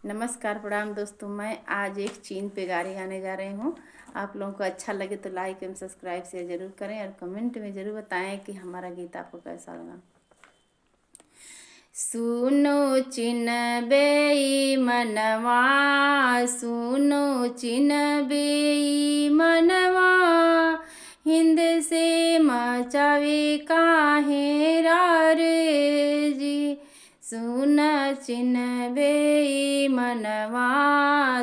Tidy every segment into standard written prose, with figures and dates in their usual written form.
नमस्कार प्रणाम दोस्तों। मैं आज एक चीन पे गाड़ी गाने जा रही हूँ। आप लोगों को अच्छा लगे तो लाइक एवं सब्सक्राइब शेयर जरूर करें और कमेंट में ज़रूर बताएं कि हमारा गीत आपको कैसा लगा। सुनो चिनबे मनवा, सुनो चिनबे मनवा, हिंद से मचावे काहे रार जी। सुन चिनबे मनवा,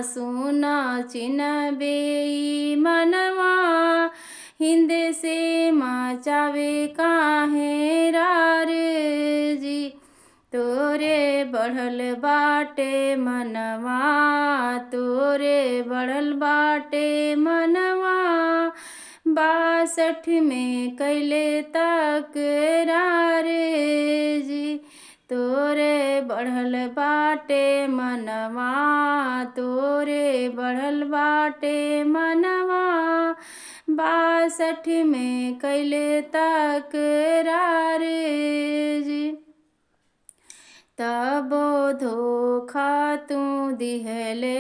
सुन चिनबे मनवा, हिंद से मचावे काहे रार जी। तोरे बढ़ल बाटे मनवा, तोरे बढ़ल बाटे मनवा, 62 में कैले तकरार जी। तोरे बढ़ल बाटे मनवा, तोरे बढ़ल बाटे मनवा, 62 में कैले तकरार जी। तबो धोखा तू दिहले,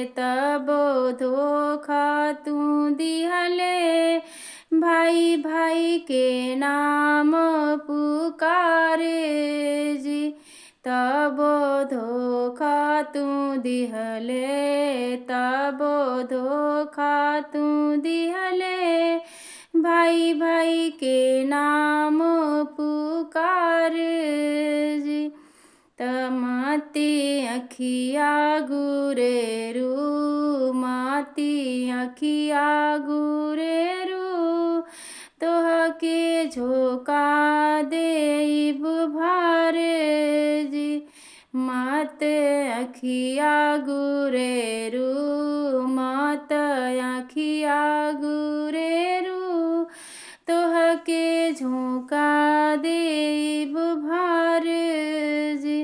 तबो धोखा तू दिहले, भाई भाई के नाम पुकारे जी। तबो धोखा तू दिहले, तबो धोखा तू दिहले, भाई भाई के नाम पुकारे जी। तमाती अखिया गुरेरू, माती अखिया गुरेरू, तोह के झोंका देब भारे जी। मात अखिया गुरेरू, मात अखिया गुरेरू, तोह के झोंका देब भार जी।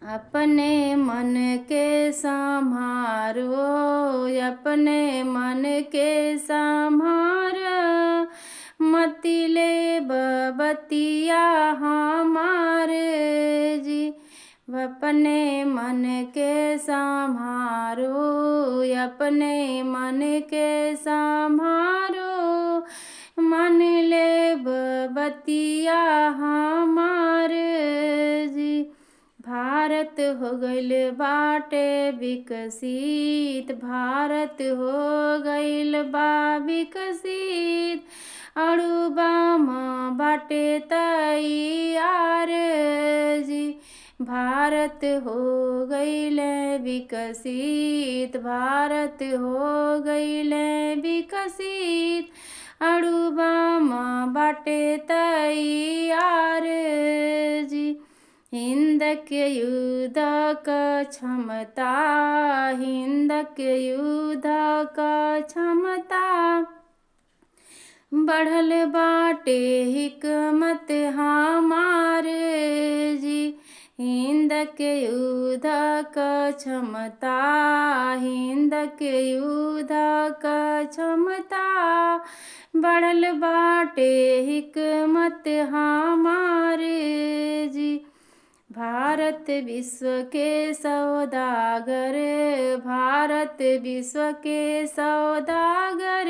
अपने मन के संभारो, अपने मन के संभारो, मति ले बतिया हमारे जी। अपने मन के संभारो, अपने मन के संभारो, मन ले बतिया हमारे जी। भारत हो गइल बाटे विकसित, भारत हो गइल बा विकसित, अड़ुबामा बाटे तैयार जी। भारत हो गइल विकसित, भारत हो गइल विकसित, अड़ुबामा बाटे तैयार जी। हिंद के युद्ध क क्षमता, हिंद के युद्ध क क्षमता, बढ़ल बाटे हिकमत हमारे जी। हिंद के युद्ध क क्षमता, हिंद के युद्ध क क्षमता, बढ़ल बाटे हिकमत हमारे जी। भारत विश्व के सौदागर, भारत विश्व के सौदागर,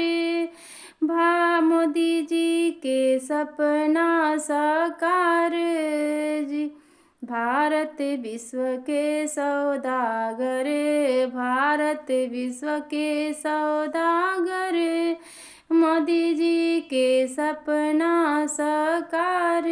मोदी जी के सपना साकार जी। भारत विश्व के सौदागर, भारत विश्व के सौदागर, मोदी जी के सपना साकार